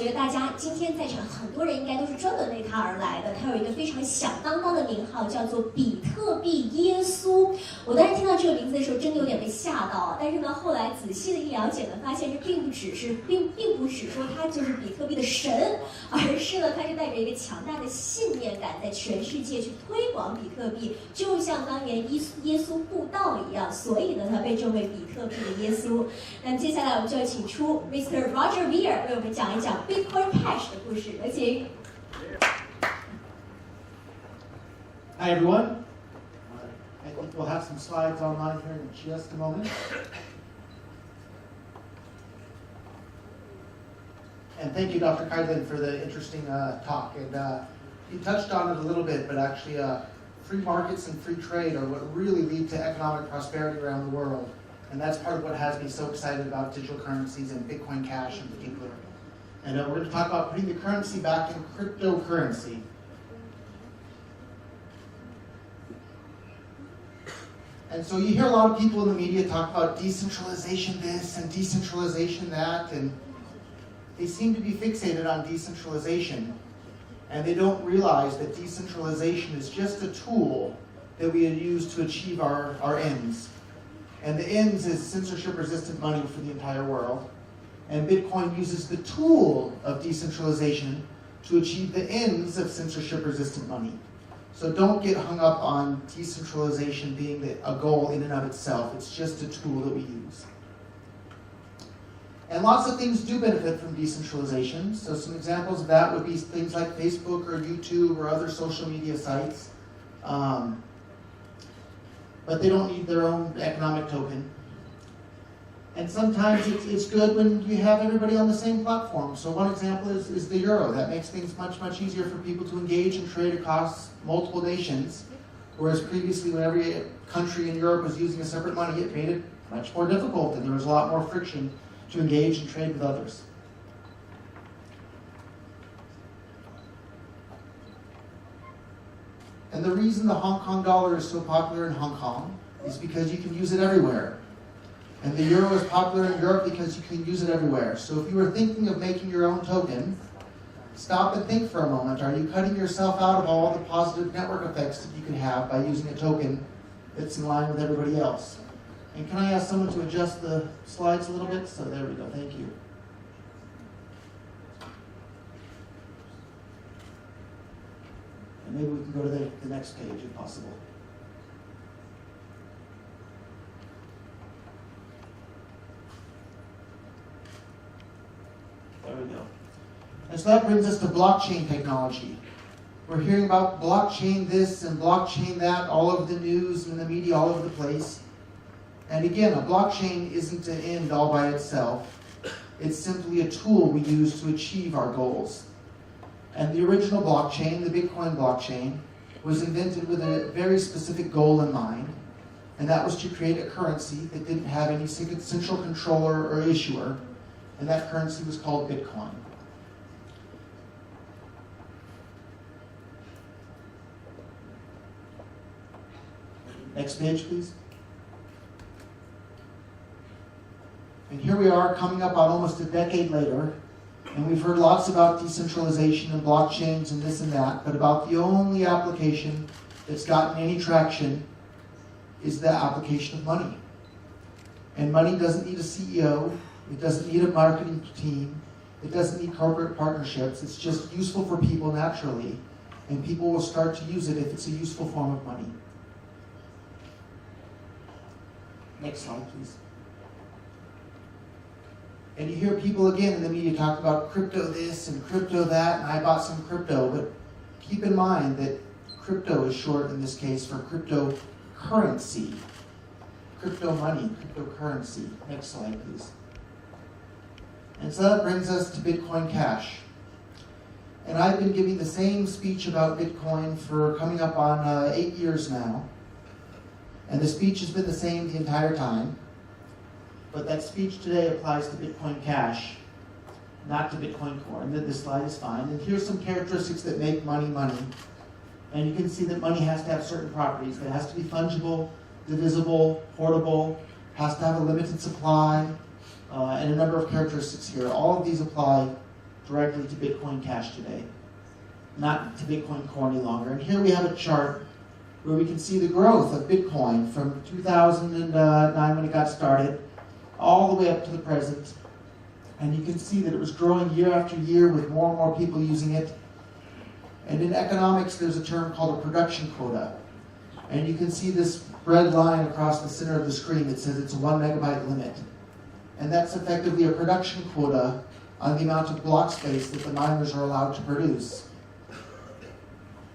觉得大家今天在场很多人应该都是专门为他而来的。他有一个非常响当当的名号，叫做比特币耶稣。我当时听到这个名字的时候，真的有点被吓到。但是呢，后来仔细的一了解呢，发现这并不只说他就是比特币的神，而是呢，他是带着一个强大的信念感，在全世界去推广比特币，就像当年耶稣布道一样。所以呢，他被称为比特币的耶稣。那么接下来我们就要请出 Mr. Roger Ver 为我们讲一讲 Bitcoin Cash 的故事。有请。Hi everyone. I think we'll have some slides online here in just a moment. And thank you, Dr. Keidlin, for the interesting talk. And you touched on it a little bit, but actually free markets and free trade are what really lead to economic prosperity around the world. And that's part of what has me so excited about digital currencies and Bitcoin Cash in particular. And we're going to talk about putting the currency back in cryptocurrency. And so you hear a lot of people in the media talk about decentralization this and decentralization that, and they seem to be fixated on decentralization. And they don't realize that decentralization is just a tool that we use to achieve our ends. And the ends is censorship-resistant money for the entire world. And Bitcoin uses the tool of decentralization to achieve the ends of censorship-resistant money. So don't get hung up on decentralization being a goal in and of itself. It's just a tool that we use. And lots of things do benefit from decentralization. So some examples of that would be things like Facebook or YouTube or other social media sites. But they don't need their own economic token. And sometimes it's good when you have everybody on the same platform. So one example is the euro. That makes things much, much easier for people to engage and trade across multiple nations. Whereas previously, when every country in Europe was using a separate money, it made it much more difficult, and there was a lot more friction to engage and trade with others. And the reason the Hong Kong dollar is so popular in Hong Kong is because you can use it everywhere. And the euro is popular in Europe because you can use it everywhere. So if you were thinking of making your own token, stop and think for a moment. Are you cutting yourself out of all the positive network effects that you can have by using a token that's in line with everybody else? And can I ask someone to adjust the slides a little bit? So there we go, thank you. And maybe we can go to the next page if possible. There we go. And so that brings us to blockchain technology. We're hearing about blockchain this and blockchain that all over the news and in the media all over the place. And again, a blockchain isn't an end all by itself. It's simply a tool we use to achieve our goals. And the original blockchain, the Bitcoin blockchain, was invented with a very specific goal in mind. And that was to create a currency that didn't have any central controller or issuer. And that currency was called Bitcoin. Next page, please. And here we are coming up on almost a decade later, and we've heard lots about decentralization and blockchains and this and that, but about the only application that's gotten any traction is the application of money. And money doesn't need a CEO, it doesn't need a marketing team, it doesn't need corporate partnerships, it's just useful for people naturally, and people will start to use it if it's a useful form of money. Next slide, please. And you hear people again in the media talk about crypto this and crypto that, and I bought some crypto, but keep in mind that crypto is short in this case for cryptocurrency. Crypto money, cryptocurrency. Next slide, please. And so that brings us to Bitcoin Cash. And I've been giving the same speech about Bitcoin for coming up on 8 years now. And the speech has been the same the entire time. But that speech today applies to Bitcoin Cash, not to Bitcoin Core. And this slide is fine. And here's some characteristics that make money money. And you can see that money has to have certain properties. It has to be fungible, divisible, portable, has to have a limited supply, and a number of characteristics here. All of these apply directly to Bitcoin Cash today, not to Bitcoin Core any longer. And here we have a chart where we can see the growth of Bitcoin from 2009 when it got started, all the way up to the present. And you can see that it was growing year after year with more and more people using it. And in economics, there's a term called a production quota. And you can see this red line across the center of the screen that says it's a 1 megabyte limit. And that's effectively a production quota on the amount of block space that the miners are allowed to produce.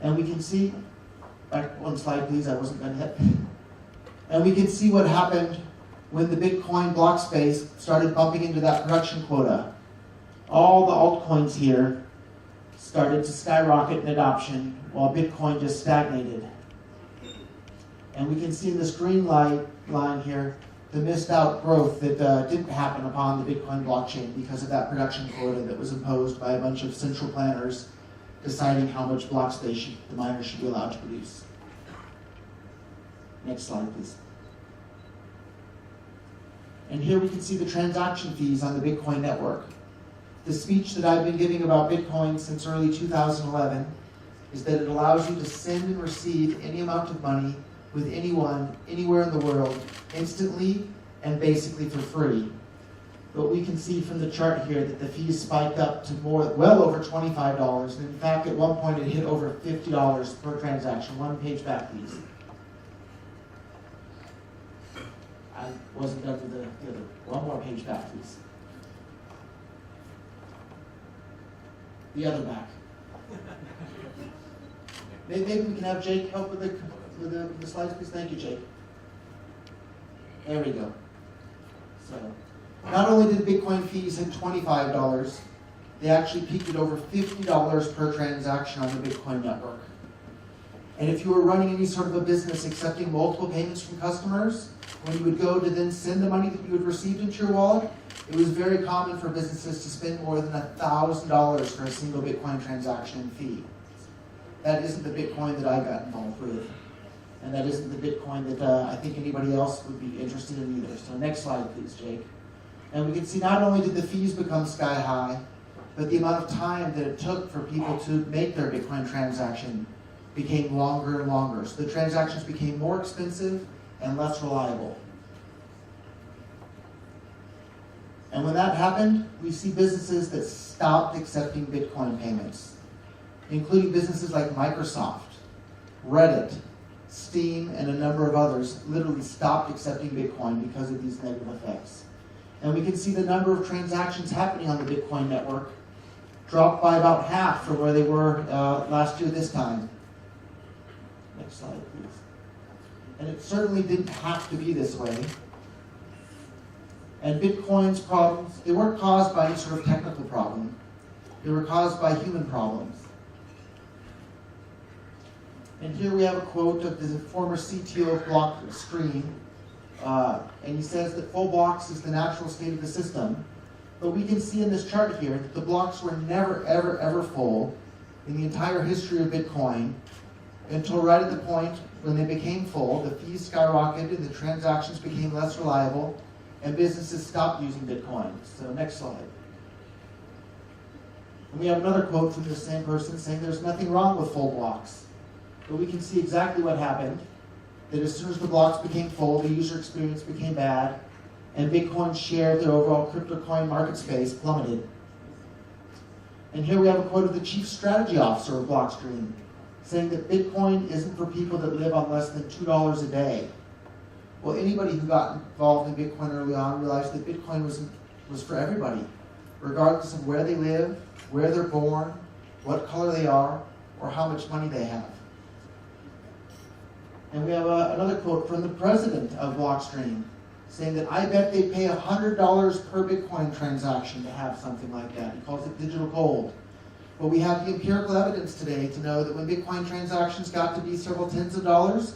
And we can see, back one slide please, I wasn't going to hit. And we can see what happened when the Bitcoin block space started bumping into that production quota. All the altcoins here started to skyrocket in adoption while Bitcoin just stagnated. And we can see in this green line here the missed out growth that didn't happen upon the Bitcoin blockchain because of that production quota that was imposed by a bunch of central planners deciding how much block space the miners should be allowed to produce. Next slide, please. And here we can see the transaction fees on the Bitcoin network. The speech that I've been giving about Bitcoin since early 2011 is that it allows you to send and receive any amount of money with anyone, anywhere in the world, instantly and basically for free. But we can see from the chart here that the fees spiked up to well over $25. And in fact, at one point it hit over $50 per transaction. One page back, please. I wasn't done with the other. One more page back, please. The other back. Maybe we can have Jake help with the slides, please. Thank you, Jake. There we go. So, not only did Bitcoin fees hit $25, they actually peaked at over $50 per transaction on the Bitcoin network. And if you were running any sort of a business accepting multiple payments from customers, when you would go to then send the money that you had received into your wallet, it was very common for businesses to spend more than $1,000 for a single Bitcoin transaction fee. That isn't the Bitcoin that I got involved with. And that isn't the Bitcoin that I think anybody else would be interested in either. So next slide, please, Jake. And we can see not only did the fees become sky high, but the amount of time that it took for people to make their Bitcoin transaction became longer and longer. So the transactions became more expensive and less reliable. And when that happened, we see businesses that stopped accepting Bitcoin payments, including businesses like Microsoft, Reddit, Steam, and a number of others literally stopped accepting Bitcoin because of these negative effects. And we can see the number of transactions happening on the Bitcoin network dropped by about half from where they were last year this time. Next slide, please. And it certainly didn't have to be this way. And Bitcoin's problems, they weren't caused by any sort of technical problem. They were caused by human problems. And here we have a quote of the former CTO of Blockstream. And he says that full blocks is the natural state of the system. But we can see in this chart here that the blocks were never, ever, ever full in the entire history of Bitcoin until right at the point when they became full, the fees skyrocketed, the transactions became less reliable, and businesses stopped using Bitcoin. So next slide. And we have another quote from the same person saying there's nothing wrong with full blocks. But we can see exactly what happened, that as soon as the blocks became full, the user experience became bad, and Bitcoin's share of their overall crypto coin market space plummeted. And here we have a quote of the chief strategy officer of Blockstream, saying that Bitcoin isn't for people that live on less than $2 a day. Well, anybody who got involved in Bitcoin early on realized that Bitcoin was for everybody, regardless of where they live, where they're born, what color they are, or how much money they have. And we have another quote from the president of Blockstream, saying that I bet they pay $100 per Bitcoin transaction to have something like that. He calls it digital gold. But we have the empirical evidence today to know that when Bitcoin transactions got to be several tens of dollars,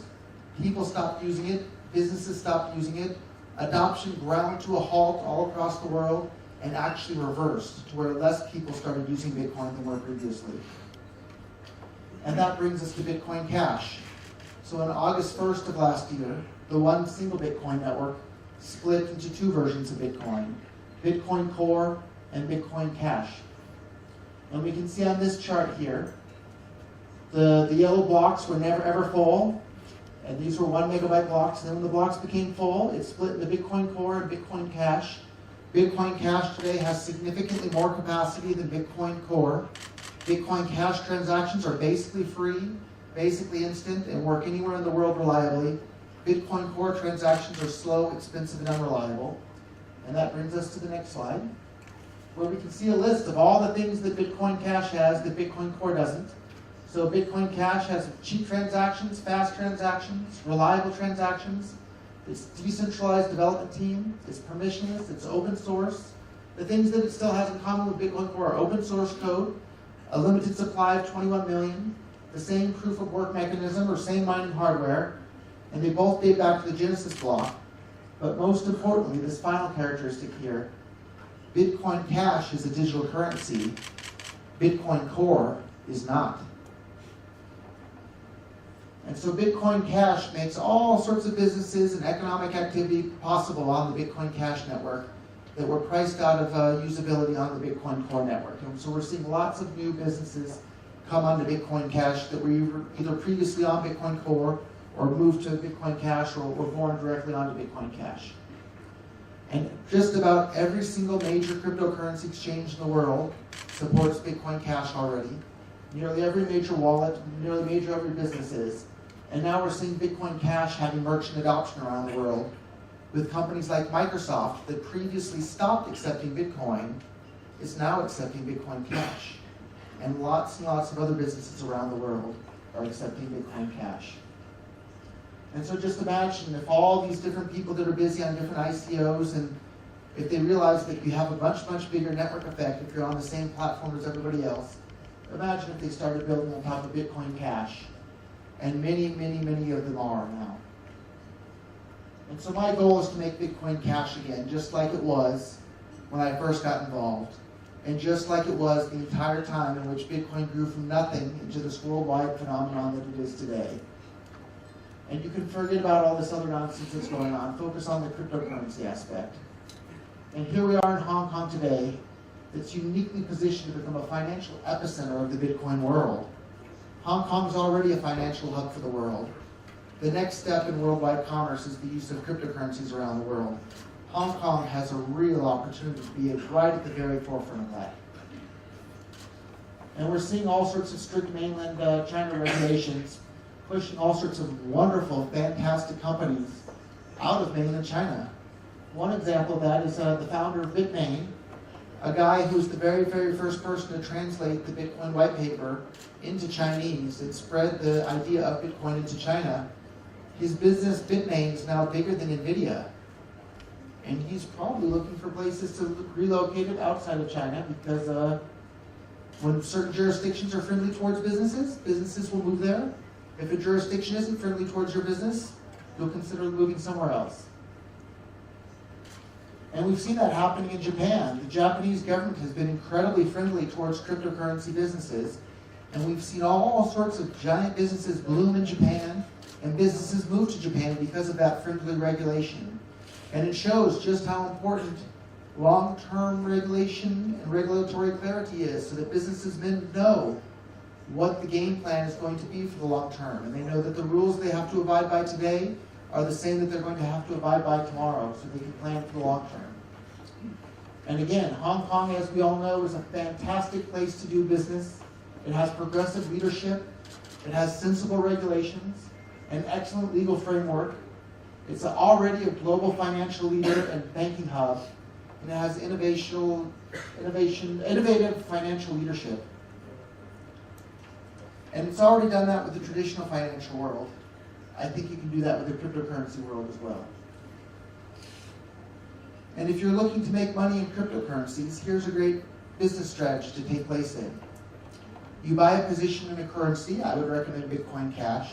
people stopped using it, businesses stopped using it, adoption ground to a halt all across the world, and actually reversed to where less people started using Bitcoin than were previously. And that brings us to Bitcoin Cash. So on August 1st of last year, the one single Bitcoin network split into two versions of Bitcoin, Bitcoin Core and Bitcoin Cash. And we can see on this chart here, the yellow blocks were never ever full. And these were 1 megabyte blocks. And then when the blocks became full, it split into Bitcoin Core and Bitcoin Cash. Bitcoin Cash today has significantly more capacity than Bitcoin Core. Bitcoin Cash transactions are basically free, basically instant, and work anywhere in the world reliably. Bitcoin Core transactions are slow, expensive, and unreliable. And that brings us to the next slide, where we can see a list of all the things that Bitcoin Cash has that Bitcoin Core doesn't. So Bitcoin Cash has cheap transactions, fast transactions, reliable transactions. It's decentralized development team. It's permissionless. It's open source. The things that it still has in common with Bitcoin Core are open source code, a limited supply of 21 million, the same proof of work mechanism or same mining hardware, and they both date back to the Genesis block. But most importantly, this final characteristic here, Bitcoin Cash is a digital currency. Bitcoin Core is not. And so Bitcoin Cash makes all sorts of businesses and economic activity possible on the Bitcoin Cash network that were priced out of usability on the Bitcoin Core network. And so we're seeing lots of new businesses come onto Bitcoin Cash that were either previously on Bitcoin Core or moved to Bitcoin Cash or were born directly onto Bitcoin Cash. And just about every single major cryptocurrency exchange in the world supports Bitcoin Cash already. Nearly every major wallet, nearly every business is. And now we're seeing Bitcoin Cash having merchant adoption around the world, with companies like Microsoft that previously stopped accepting Bitcoin is now accepting Bitcoin Cash. And lots of other businesses around the world are accepting Bitcoin Cash. And so just imagine if all these different people that are busy on different ICOs, and if they realize that you have a much bigger network effect if you're on the same platform as everybody else. Imagine if they started building on top of Bitcoin Cash. And many of them are now. And so my goal is to make Bitcoin Cash again, just like it was when I first got involved. And just like it was the entire time in which Bitcoin grew from nothing into this worldwide phenomenon that it is today. And you can forget about all this other nonsense that's going on. Focus on the cryptocurrency aspect. And here we are in Hong Kong today, that's uniquely positioned to become a financial epicenter of the Bitcoin world. Hong Kong is already a financial hub for the world. The next step in worldwide commerce is the use of cryptocurrencies around the world. Hong Kong has a real opportunity to be right at the very forefront of that. And we're seeing all sorts of strict mainland China regulations pushing all sorts of wonderful, fantastic companies out of mainland China. One example of that is the founder of Bitmain, a guy who's the very first person to translate the Bitcoin white paper into Chinese and spread the idea of Bitcoin into China. His business, Bitmain, is now bigger than NVIDIA. And he's probably looking for places to relocate it outside of China because when certain jurisdictions are friendly towards businesses, businesses will move there. If a jurisdiction isn't friendly towards your business, you'll consider moving somewhere else. And we've seen that happening in Japan. The Japanese government has been incredibly friendly towards cryptocurrency businesses. And we've seen all sorts of giant businesses bloom in Japan, and businesses move to Japan because of that friendly regulation. And it shows just how important long-term regulation and regulatory clarity is, so that businesses then know what the game plan is going to be for the long term. And they know that the rules they have to abide by today are the same that they're going to have to abide by tomorrow, so they can plan for the long term. And again, Hong Kong, as we all know, is a fantastic place to do business. It has progressive leadership. It has sensible regulations, an excellent legal framework. It's already a global financial leader and banking hub, and it has innovative financial leadership. And it's already done that with the traditional financial world. I think you can do that with the cryptocurrency world as well. And if you're looking to make money in cryptocurrencies, here's a great business strategy to take place in. You buy a position in a currency, I would recommend Bitcoin Cash,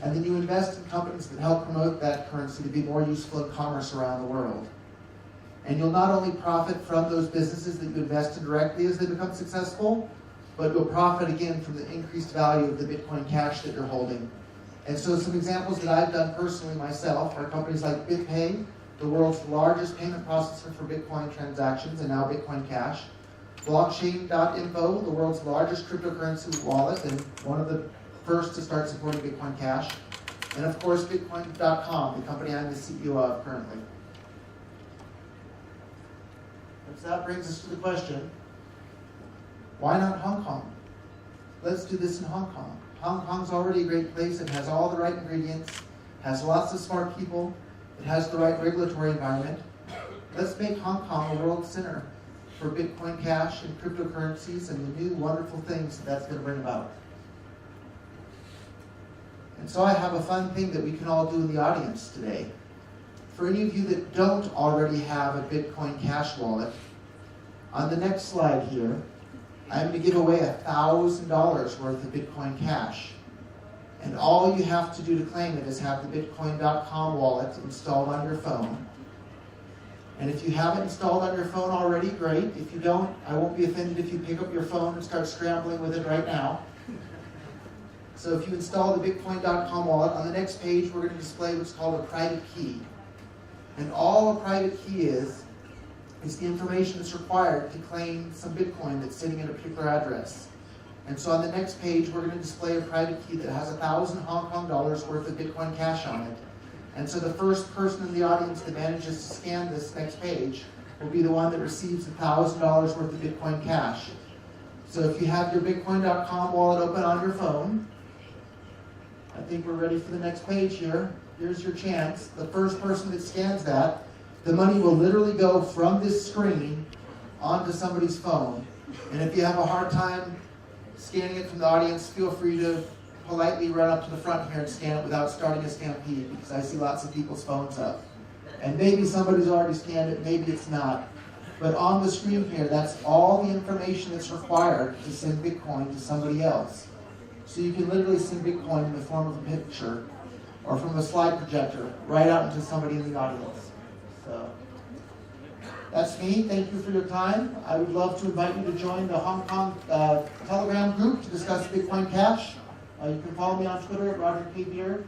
and then you invest in companies that help promote that currency to be more useful in commerce around the world. And you'll not only profit from those businesses that you invest in directly as they become successful, but you'll profit again from the increased value of the Bitcoin Cash that you're holding. And so some examples that I've done personally myself are companies like BitPay, the world's largest payment processor for Bitcoin transactions and now Bitcoin Cash. blockchain.info, the world's largest cryptocurrency wallet and one of the first to start supporting Bitcoin Cash. And of course, Bitcoin.com, the company I'm the CEO of currently. And so that brings us to the question, why not Hong Kong? Let's do this in Hong Kong. Hong Kong's already a great place. It has all the right ingredients, has lots of smart people, it has the right regulatory environment. Let's make Hong Kong a world center for Bitcoin Cash and cryptocurrencies and the new wonderful things that's going to bring about. And so I have a fun thing that we can all do in the audience today. For any of you that don't already have a Bitcoin Cash wallet, on the next slide here, I'm going to give away $1,000 worth of Bitcoin Cash. And all you have to do to claim it is have the Bitcoin.com wallet installed on your phone. And if you have it installed on your phone already, great. If you don't, I won't be offended if you pick up your phone and start scrambling with it right now. So if you install the Bitcoin.com wallet, on the next page we're going to display what's called a private key. And all a private key is the information that's required to claim some Bitcoin that's sitting at a particular address. And so on the next page, we're going to display a private key that has 1,000 Hong Kong dollars worth of Bitcoin Cash on it. And so the first person in the audience that manages to scan this next page will be the one that receives $1,000 worth of Bitcoin Cash. So if you have your Bitcoin.com wallet open on your phone, I think we're ready for the next page here. Here's your chance. The first person that scans that, the money will literally go from this screen onto somebody's phone. And if you have a hard time scanning it from the audience, feel free to politely run up to the front here and scan it without starting a stampede, because I see lots of people's phones up. And maybe somebody's already scanned it, maybe it's not. But on the screen here, that's all the information that's required to send Bitcoin to somebody else. So you can literally send Bitcoin in the form of a picture or from a slide projector right out into somebody in the audience. So that's me. Thank you for your time. I would love to invite you to join the Hong Kong Telegram group to discuss Bitcoin Cash. You can follow me on Twitter at Roger K. Beard,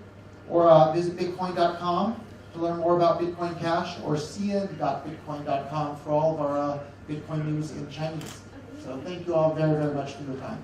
or visit Bitcoin.com to learn more about Bitcoin Cash, or cn.bitcoin.com for all of our Bitcoin news in Chinese. So thank you all very, very much for your time.